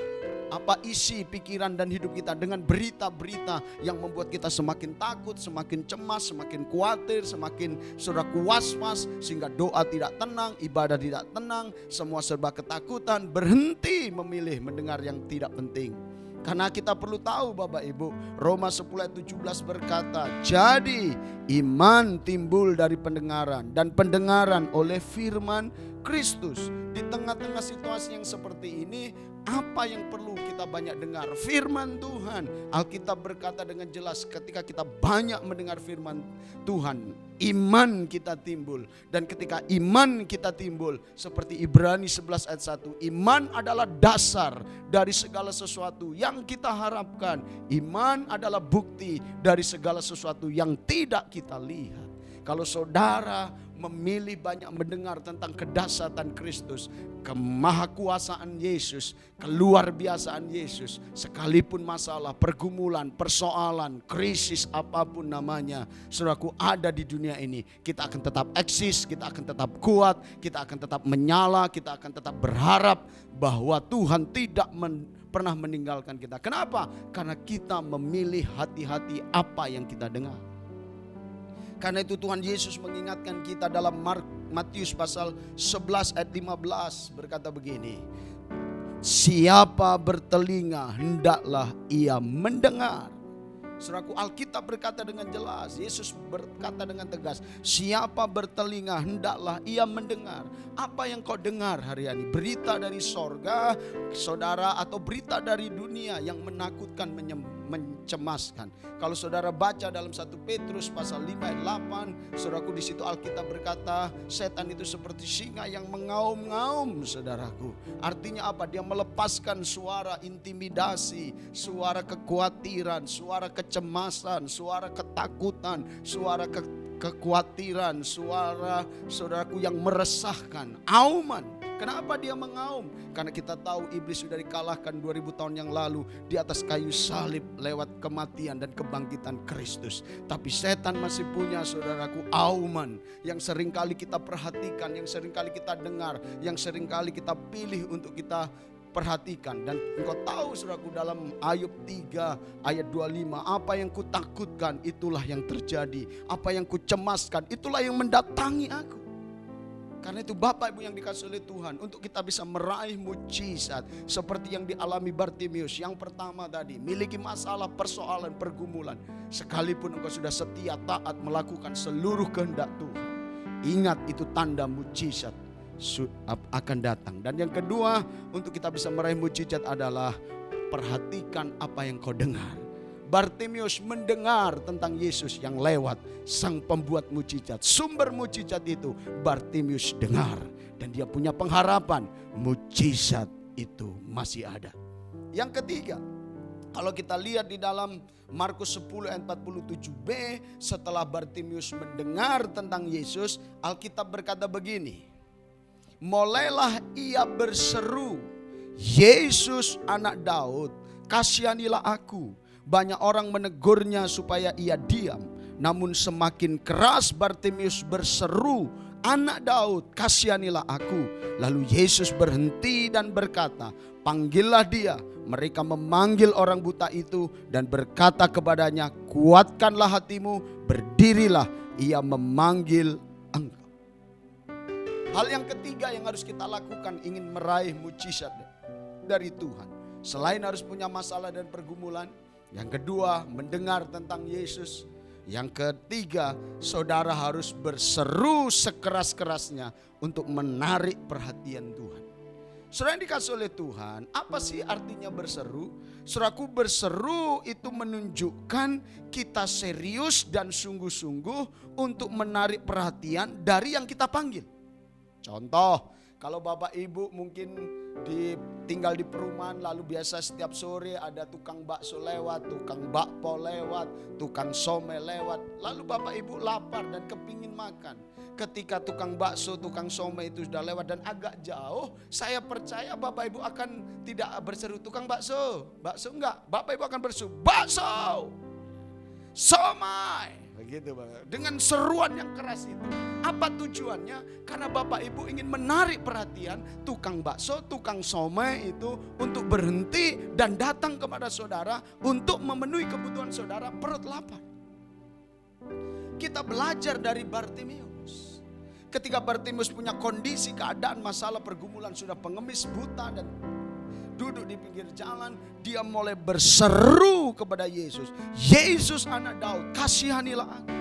isi pikiran dan hidup kita dengan berita-berita yang membuat kita semakin takut, semakin cemas, semakin khawatir, semakin saudaraku was-was, sehingga doa tidak tenang, ibadah tidak tenang, semua serba ketakutan. Berhenti memilih mendengar yang tidak penting. Karena kita perlu tahu Bapak Ibu, Roma 10 ayat 17 berkata, jadi iman timbul dari pendengaran, dan pendengaran oleh firman Kristus. Di tengah-tengah situasi yang seperti ini, apa yang perlu kita banyak dengar? Firman Tuhan. Alkitab berkata dengan jelas, ketika kita banyak mendengar firman Tuhan, iman kita timbul. Dan ketika iman kita timbul, seperti Ibrani 11 ayat 1, iman adalah dasar dari segala sesuatu yang kita harapkan. Iman adalah bukti dari segala sesuatu yang tidak kita lihat. Kalau saudara memilih banyak mendengar tentang kedahsyatan Kristus, kemahakuasaan Yesus, keluar biasaan Yesus, sekalipun masalah, pergumulan, persoalan, krisis apapun namanya, saudaraku, ada di dunia ini, kita akan tetap eksis, kita akan tetap kuat, kita akan tetap menyala, kita akan tetap berharap bahwa Tuhan tidak pernah meninggalkan kita. Kenapa? Karena kita memilih hati-hati apa yang kita dengar. Karena itu Tuhan Yesus mengingatkan kita dalam Matius pasal 11 ayat 15 berkata begini, siapa bertelinga hendaklah ia mendengar. Saudaraku, Alkitab berkata dengan jelas, Yesus berkata dengan tegas, siapa bertelinga hendaklah ia mendengar. Apa yang kau dengar hari ini? Berita dari sorga, saudara, atau berita dari dunia yang menakutkan, mencemaskan. Kalau saudara baca dalam 1 Petrus pasal 5 ayat 8, saudaraku, di situ Alkitab berkata, setan itu seperti singa yang mengaum-ngaum, saudaraku. Artinya apa? Dia melepaskan suara intimidasi, suara kekhawatiran, suara kecemasan, suara ketakutan, suara kekhawatiran, suara, saudaraku, yang meresahkan, auman. Kenapa dia mengaum? Karena kita tahu iblis sudah dikalahkan 2000 tahun yang lalu di atas kayu salib lewat kematian dan kebangkitan Kristus. Tapi setan masih punya, saudaraku, auman yang seringkali kita perhatikan, yang seringkali kita dengar, yang seringkali kita pilih untuk kita perhatikan. Dan engkau tahu, saudaraku, dalam Ayub 3 ayat 25, apa yang kutakutkan itulah yang terjadi, apa yang kucemaskan itulah yang mendatangi aku. Karena itu Bapak Ibu yang dikasihi oleh Tuhan, untuk kita bisa meraih mujizat seperti yang dialami Bartimius. Yang pertama tadi, miliki masalah, persoalan, pergumulan, sekalipun engkau sudah setia taat melakukan seluruh kehendak Tuhan, ingat itu tanda mujizat akan datang. Dan yang kedua, untuk kita bisa meraih mujizat adalah perhatikan apa yang kau dengar. Bartimius mendengar tentang Yesus yang lewat, sang pembuat mujizat, sumber mujizat itu Bartimius dengar, dan dia punya pengharapan mujizat itu masih ada. Yang ketiga, kalau kita lihat di dalam Markus 10 ayat 47b, setelah Bartimius mendengar tentang Yesus, Alkitab berkata begini, mulailah ia berseru, Yesus anak Daud, kasihanilah aku. Banyak orang menegurnya supaya ia diam, namun semakin keras Bartimius berseru, anak Daud, kasihanilah aku. Lalu Yesus berhenti dan berkata, panggillah dia. Mereka memanggil orang buta itu dan berkata kepadanya, kuatkanlah hatimu, berdirilah, ia memanggil engkau. Hal yang ketiga yang harus kita lakukan ingin meraih mujizat dari Tuhan, selain harus punya masalah dan pergumulan, yang kedua mendengar tentang Yesus, yang ketiga saudara harus berseru sekeras-kerasnya untuk menarik perhatian Tuhan. Saudara yang dikasihi oleh Tuhan, apa sih artinya berseru? Saudaraku, berseru itu menunjukkan kita serius dan sungguh-sungguh untuk menarik perhatian dari yang kita panggil. Contoh, kalau Bapak Ibu mungkin tinggal di perumahan, lalu biasa setiap sore ada tukang bakso lewat, tukang bakpo lewat, tukang somai lewat. Lalu Bapak Ibu lapar dan kepingin makan. Ketika tukang bakso, tukang somai itu sudah lewat dan agak jauh, saya percaya Bapak Ibu akan tidak berseru tukang bakso. Bakso enggak, Bapak Ibu akan berseru bakso, somai. Begitu Bapak. Dengan seruan yang keras itu. Apa tujuannya? Karena Bapak Ibu ingin menarik perhatian tukang bakso, tukang somai itu untuk berhenti dan datang kepada saudara untuk memenuhi kebutuhan saudara, perut lapar. Kita belajar dari Bartimius. Ketika Bartimius punya kondisi, keadaan, masalah, pergumulan, sudah pengemis, buta dan duduk di pinggir jalan, dia mulai berseru kepada Yesus, Yesus anak Daud, kasihanilah aku.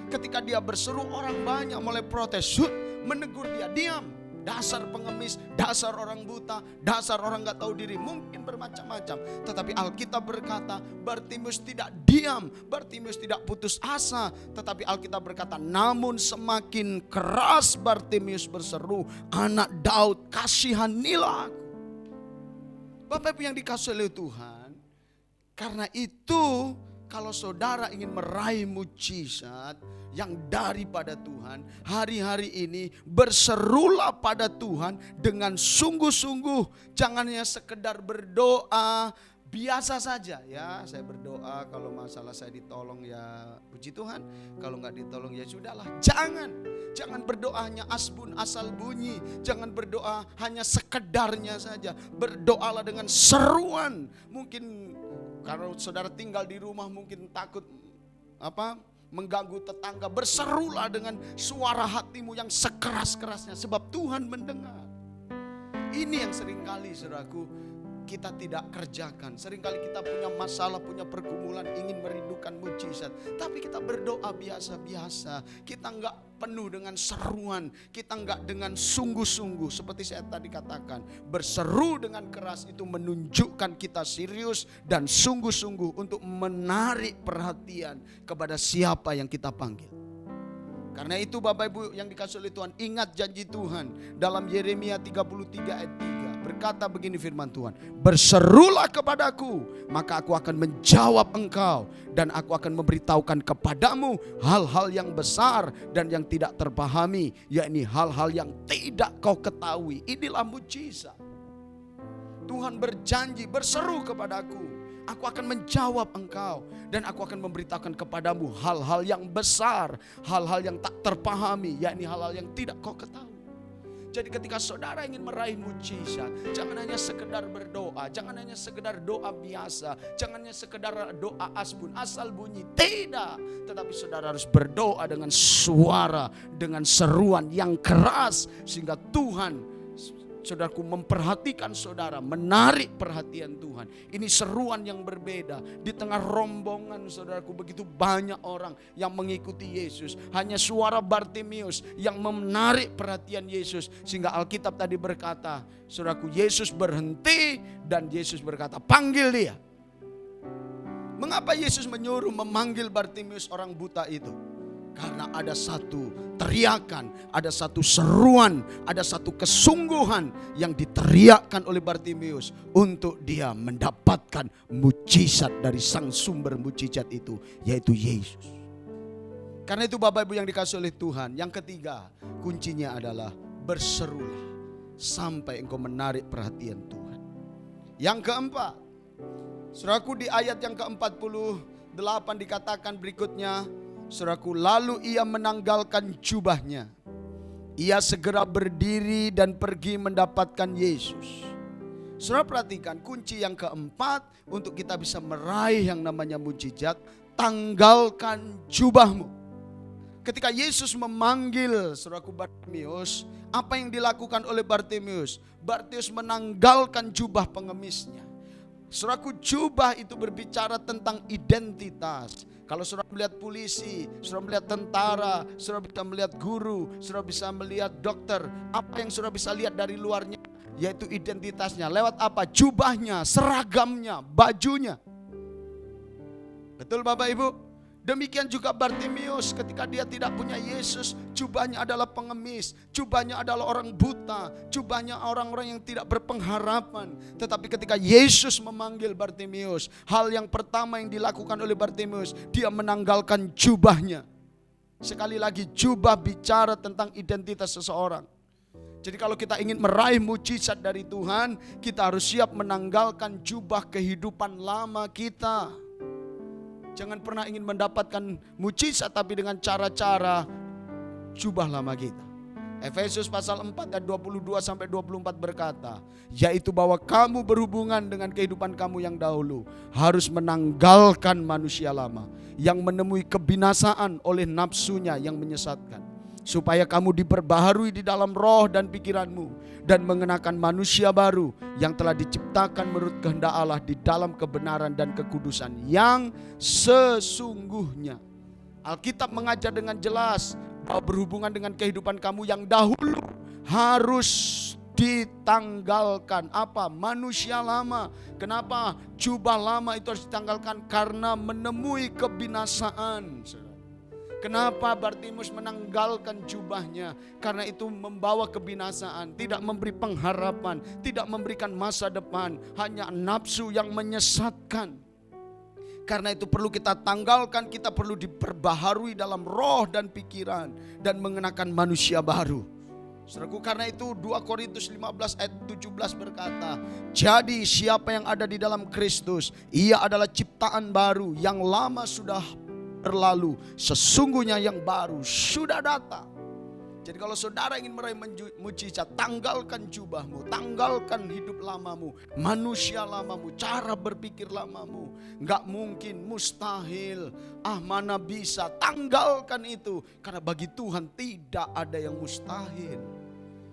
Ketika dia berseru, orang banyak mulai protes, menegur dia, diam. dasar pengemis, dasar orang buta, dasar orang gak tahu diri. Mungkin bermacam-macam. Tetapi Alkitab berkata Bartimeus tidak diam, Bartimeus tidak putus asa. Tetapi Alkitab berkata namun semakin keras Bartimeus berseru, Anak Daud, kasihanilah aku. Bapak Ibu yang dikasihi oleh Tuhan, karena itu kalau saudara ingin meraih mujizat yang daripada Tuhan, hari-hari ini berserulah pada Tuhan dengan sungguh-sungguh. Jangan hanya sekedar berdoa biasa saja ya. Saya berdoa kalau masalah saya ditolong ya puji Tuhan, kalau nggak ditolong ya sudahlah. Jangan berdoa hanya asbun asal bunyi. Jangan berdoa hanya sekedarnya saja. Berdoalah dengan seruan. Mungkin kalau saudara tinggal di rumah mungkin takut mengganggu tetangga. Berserulah dengan suara hatimu yang sekeras-kerasnya, sebab Tuhan mendengar. Ini yang seringkali saudaraku kita tidak kerjakan. Seringkali kita punya masalah, punya pergumulan, ingin merindukan mujizat, tapi kita berdoa biasa-biasa. Kita enggak penuh dengan seruan, kita enggak dengan sungguh-sungguh. Seperti saya tadi katakan, berseru dengan keras itu menunjukkan kita serius dan sungguh-sungguh untuk menarik perhatian kepada siapa yang kita panggil. Karena itu Bapak Ibu yang dikasihi oleh Tuhan, ingat janji Tuhan dalam Yeremia 33 ayat 3. Berkata begini firman Tuhan, berserulah kepadaku, maka aku akan menjawab engkau, dan aku akan memberitahukan kepadamu hal-hal yang besar dan yang tidak terpahami, yakni hal-hal yang tidak kau ketahui. Inilah mujizat. Tuhan berjanji, berseru kepadaku, aku akan menjawab engkau, dan aku akan memberitahukan kepadamu hal-hal yang besar, hal-hal yang tak terpahami, yakni hal-hal yang tidak kau ketahui. Jadi ketika saudara ingin meraih mujizat, jangan hanya sekedar berdoa, jangan hanya sekedar doa biasa, jangan hanya sekedar doa asbun asal bunyi, tidak. Tetapi saudara harus berdoa dengan suara, dengan seruan yang keras, sehingga Tuhan, saudaraku, memperhatikan saudara, menarik perhatian Tuhan. Ini seruan yang berbeda. Di tengah rombongan saudaraku begitu banyak orang yang mengikuti Yesus, hanya suara Bartimeus yang menarik perhatian Yesus. Sehingga Alkitab tadi berkata, saudaraku, Yesus berhenti dan Yesus berkata, panggil dia. Mengapa Yesus menyuruh memanggil Bartimeus orang buta itu? Karena ada satu teriakan, ada satu seruan, ada satu kesungguhan yang diteriakkan oleh Bartimeus untuk dia mendapatkan mujizat dari sang sumber mujizat itu, yaitu Yesus. Karena itu Bapak Ibu yang dikasihi oleh Tuhan, yang ketiga kuncinya adalah berserulah sampai engkau menarik perhatian Tuhan. Yang keempat, saudaraku, di ayat yang ke-48 dikatakan berikutnya, saudaraku, lalu ia menanggalkan jubahnya. Ia segera berdiri dan pergi mendapatkan Yesus. Saudara perhatikan, kunci yang keempat untuk kita bisa meraih yang namanya mujizat, tanggalkan jubahmu. Ketika Yesus memanggil saudaraku Bartimeus, apa yang dilakukan oleh Bartimeus? Bartimeus menanggalkan jubah pengemisnya. Saudaraku, jubah itu berbicara tentang identitas. Kalau saudara melihat polisi, saudara melihat tentara, saudara bisa melihat guru, saudara bisa melihat dokter, apa yang saudara bisa lihat dari luarnya, yaitu identitasnya. Lewat apa? Jubahnya, seragamnya, bajunya. Betul Bapak Ibu? Demikian juga Bartimeus, ketika dia tidak punya Yesus, jubahnya adalah pengemis, jubahnya adalah orang buta, jubahnya orang-orang yang tidak berpengharapan. Tetapi ketika Yesus memanggil Bartimeus, hal yang pertama yang dilakukan oleh Bartimeus, dia menanggalkan jubahnya. Sekali lagi, jubah bicara tentang identitas seseorang. Jadi kalau kita ingin meraih mujizat dari Tuhan, kita harus siap menanggalkan jubah kehidupan lama kita. Jangan pernah ingin mendapatkan mujizat tapi dengan cara-cara jubah lama kita. Efesus pasal 4 ayat 22 sampai 24 berkata, yaitu bahwa kamu berhubungan dengan kehidupan kamu yang dahulu harus menanggalkan manusia lama yang menemui kebinasaan oleh nafsunya yang menyesatkan, supaya kamu diperbaharui di dalam roh dan pikiranmu dan mengenakan manusia baru yang telah diciptakan menurut kehendak Allah di dalam kebenaran dan kekudusan yang sesungguhnya. Alkitab mengajar dengan jelas bahwa berhubungan dengan kehidupan kamu yang dahulu harus ditanggalkan. Apa? Manusia lama. Kenapa jubah lama itu harus ditanggalkan? Karena menemui kebinasaan. Kenapa Bartimeus menanggalkan jubahnya? Karena itu membawa kebinasaan, tidak memberi pengharapan, tidak memberikan masa depan, hanya nafsu yang menyesatkan. Karena itu perlu kita tanggalkan, kita perlu diperbaharui dalam roh dan pikiran dan mengenakan manusia baru. Saudaraku, karena itu 2 Korintus 15 ayat 17 berkata, jadi siapa yang ada di dalam Kristus, ia adalah ciptaan baru, yang lama sudah berlalu, sesungguhnya yang baru sudah datang. Jadi kalau saudara ingin meraih mujizat, tanggalkan jubahmu, tanggalkan hidup lamamu, manusia lamamu, cara berpikir lamamu. Enggak mungkin, mustahil, mana bisa. Tanggalkan itu, karena bagi Tuhan tidak ada yang mustahil.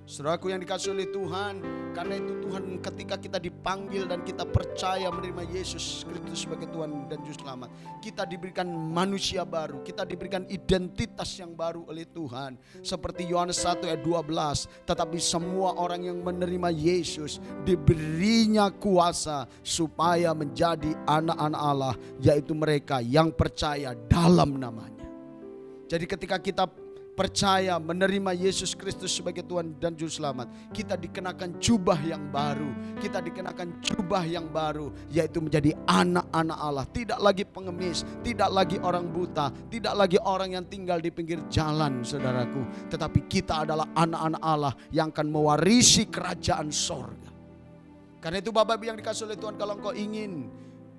Saudaraku yang dikasihi oleh Tuhan, karena itu Tuhan ketika kita dipanggil dan kita percaya menerima Yesus Kristus sebagai Tuhan dan Juru Selamat, kita diberikan manusia baru, kita diberikan identitas yang baru oleh Tuhan. Seperti Yohanes 1 ayat 12, tetapi semua orang yang menerima Yesus diberinya kuasa supaya menjadi anak-anak Allah, yaitu mereka yang percaya dalam namanya. Jadi ketika kita percaya menerima Yesus Kristus sebagai Tuhan dan Juru Selamat, kita dikenakan jubah yang baru. Kita dikenakan jubah yang baru, yaitu menjadi anak-anak Allah. Tidak lagi pengemis, tidak lagi orang buta, tidak lagi orang yang tinggal di pinggir jalan, saudaraku. Tetapi kita adalah anak-anak Allah yang akan mewarisi kerajaan sorga. Karena itu Bapak Ibu yang dikasihi oleh Tuhan, kalau engkau ingin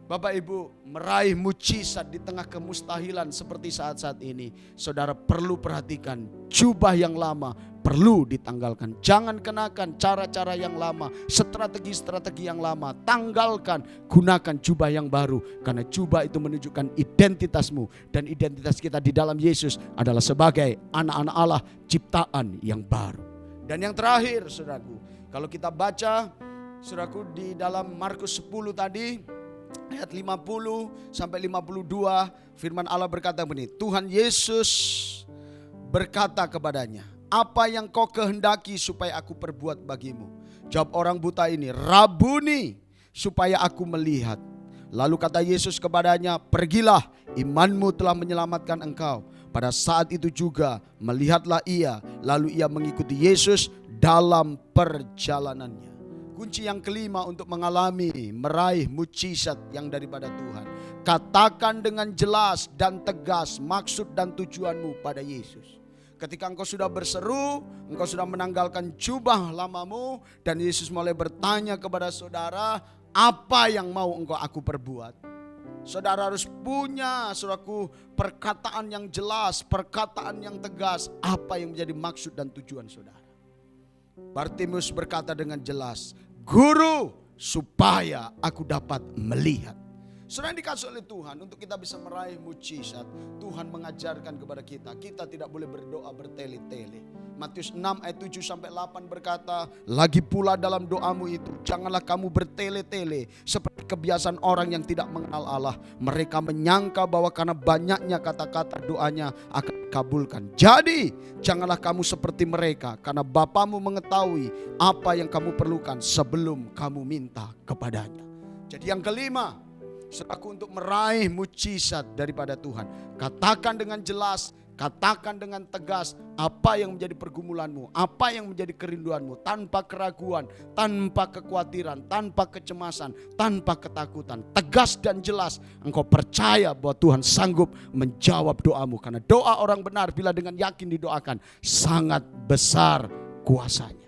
Bapak Ibu meraih mujizat di tengah kemustahilan seperti saat-saat ini, saudara perlu perhatikan jubah yang lama perlu ditanggalkan. Jangan kenakan cara-cara yang lama, strategi-strategi yang lama. Tanggalkan, gunakan jubah yang baru. Karena jubah itu menunjukkan identitasmu. Dan identitas kita di dalam Yesus adalah sebagai anak-anak Allah, ciptaan yang baru. Dan yang terakhir saudaraku, kalau kita baca saudaraku di dalam Markus 10 tadi, ayat 50 sampai 52, firman Allah berkata begini, Tuhan Yesus berkata kepadanya, apa yang kau kehendaki supaya aku perbuat bagimu? Jawab orang buta ini, Rabuni, supaya aku melihat. Lalu kata Yesus kepadanya, pergilah, imanmu telah menyelamatkan engkau. Pada saat itu juga melihatlah ia, lalu ia mengikuti Yesus dalam perjalanannya. Kunci yang kelima untuk meraih mujizat yang daripada Tuhan. Katakan dengan jelas dan tegas maksud dan tujuanmu pada Yesus. Ketika engkau sudah berseru, engkau sudah menanggalkan jubah lamamu, dan Yesus mulai bertanya kepada saudara, apa yang mau engkau aku perbuat? Saudara harus punya, saudaraku, perkataan yang jelas, perkataan yang tegas, apa yang menjadi maksud dan tujuan saudara. Bartimeus berkata dengan jelas, Guru, supaya aku dapat melihat. Saudara yang dikasihi oleh Tuhan, untuk kita bisa meraih mujizat, Tuhan mengajarkan kepada kita, kita tidak boleh berdoa bertele-tele. Matius 6 ayat 7 sampai 8 berkata, lagi pula dalam doamu itu, janganlah kamu bertele-tele seperti kebiasaan orang yang tidak mengenal Allah. Mereka menyangka bahwa karena banyaknya kata-kata doanya akan dikabulkan. Jadi janganlah kamu seperti mereka, karena Bapamu mengetahui apa yang kamu perlukan sebelum kamu minta kepadanya. Jadi yang kelima, saudaraku, untuk meraih mujizat daripada Tuhan, katakan dengan jelas, katakan dengan tegas apa yang menjadi pergumulanmu, apa yang menjadi kerinduanmu, tanpa keraguan, tanpa kekhawatiran, tanpa kecemasan, tanpa ketakutan. Tegas dan jelas, engkau percaya bahwa Tuhan sanggup menjawab doamu. Karena doa orang benar bila dengan yakin didoakan, sangat besar kuasanya.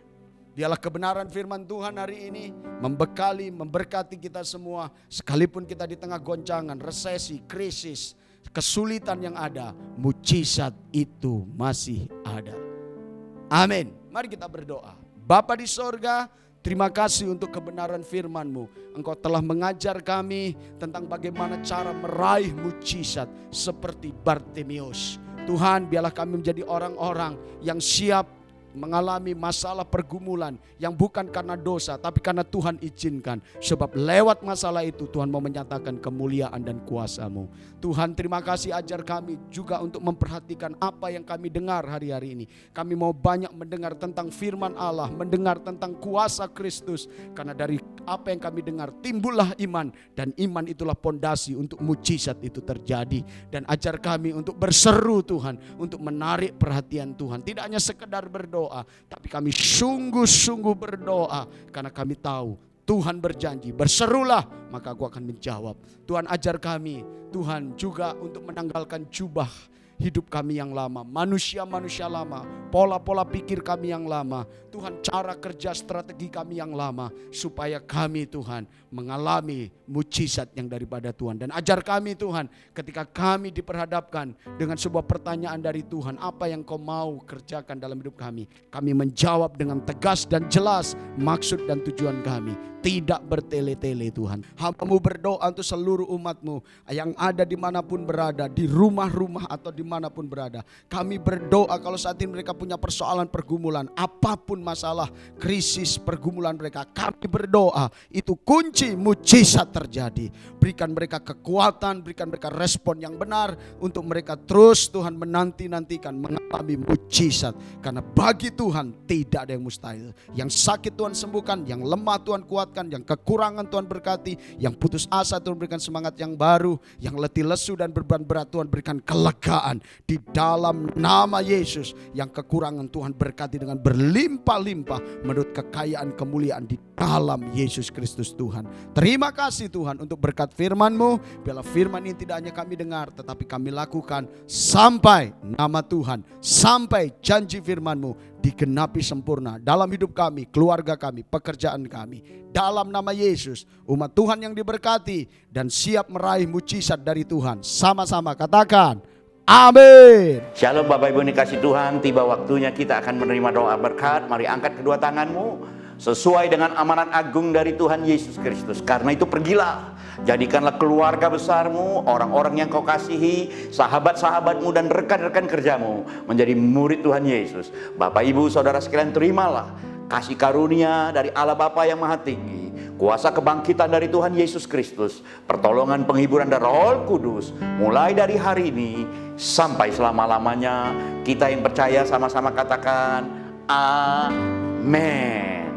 Dialah kebenaran firman Tuhan hari ini, membekali, memberkati kita semua. Sekalipun kita di tengah goncangan, resesi, krisis, kesulitan yang ada, mujizat itu masih ada. Amin. Mari kita berdoa. Bapa di sorga, terima kasih untuk kebenaran firman-Mu. Engkau telah mengajar kami tentang bagaimana cara meraih mujizat seperti Bartimeus. Tuhan, biarlah kami menjadi orang-orang yang siap mengalami masalah pergumulan yang bukan karena dosa tapi karena Tuhan izinkan. Sebab lewat masalah itu Tuhan mau menyatakan kemuliaan dan kuasa-Mu. Tuhan, terima kasih, ajar kami juga untuk memperhatikan apa yang kami dengar hari-hari ini. Kami mau banyak mendengar tentang firman Allah, mendengar tentang kuasa Kristus. Karena dari apa yang kami dengar timbullah iman, dan iman itulah pondasi untuk mujizat itu terjadi. Dan ajar kami untuk berseru Tuhan, untuk menarik perhatian Tuhan. Tidak hanya sekedar berdoa, tapi kami sungguh-sungguh berdoa karena kami tahu Tuhan berjanji, berserulah maka aku akan menjawab. Tuhan, ajar kami Tuhan juga untuk menanggalkan jubah hidup kami yang lama, manusia-manusia lama, pola-pola pikir kami yang lama, Tuhan, cara kerja strategi kami yang lama, supaya kami Tuhan mengalami mujizat yang daripada Tuhan. Dan ajar kami Tuhan, ketika kami diperhadapkan dengan sebuah pertanyaan dari Tuhan, apa yang Kau mau kerjakan dalam hidup kami, kami menjawab dengan tegas dan jelas maksud dan tujuan kami, tidak bertele-tele Tuhan. Hamba-Mu berdoa untuk seluruh umat-Mu yang ada dimanapun berada, di rumah-rumah atau dimanapun berada. Kami berdoa kalau saat ini mereka punya persoalan pergumulan, apapun masalah, krisis, pergumulan mereka, kami berdoa itu kunci mujizat terjadi. Berikan mereka kekuatan, berikan mereka respon yang benar untuk mereka terus Tuhan menanti-nantikan mengalami mujizat. Karena bagi Tuhan tidak ada yang mustahil. Yang sakit Tuhan sembuhkan, yang lemah Tuhan kuatkan, yang kekurangan Tuhan berkati, yang putus asa Tuhan berikan semangat yang baru, yang letih lesu dan beban berat Tuhan berikan kelegaan di dalam nama Yesus. Yang kekurangan Tuhan berkati dengan berlimpah-limpah menurut kekayaan kemuliaan di dalam Yesus Kristus Tuhan. Terima kasih Tuhan untuk berkat firman-Mu. Biarlah firman ini tidak hanya kami dengar, tetapi kami lakukan sampai nama Tuhan, sampai janji firman-Mu digenapi sempurna dalam hidup kami, keluarga kami, pekerjaan kami. Dalam nama Yesus, umat Tuhan yang diberkati dan siap meraih mujizat dari Tuhan. Sama-sama katakan amin. Shalom Bapak Ibu dikasih Tuhan, tiba waktunya kita akan menerima doa berkat. Mari angkat kedua tanganmu sesuai dengan amanat agung dari Tuhan Yesus Kristus. Karena itu pergilah, jadikanlah keluarga besarmu, orang-orang yang kau kasihi, sahabat-sahabatmu dan rekan-rekan kerjamu menjadi murid Tuhan Yesus. Bapak Ibu Saudara sekalian, terimalah kasih karunia dari Allah Bapa yang Maha Tinggi, kuasa kebangkitan dari Tuhan Yesus Kristus, pertolongan penghiburan dari Roh Kudus, mulai dari hari ini sampai selama-lamanya. Kita yang percaya sama-sama katakan amin.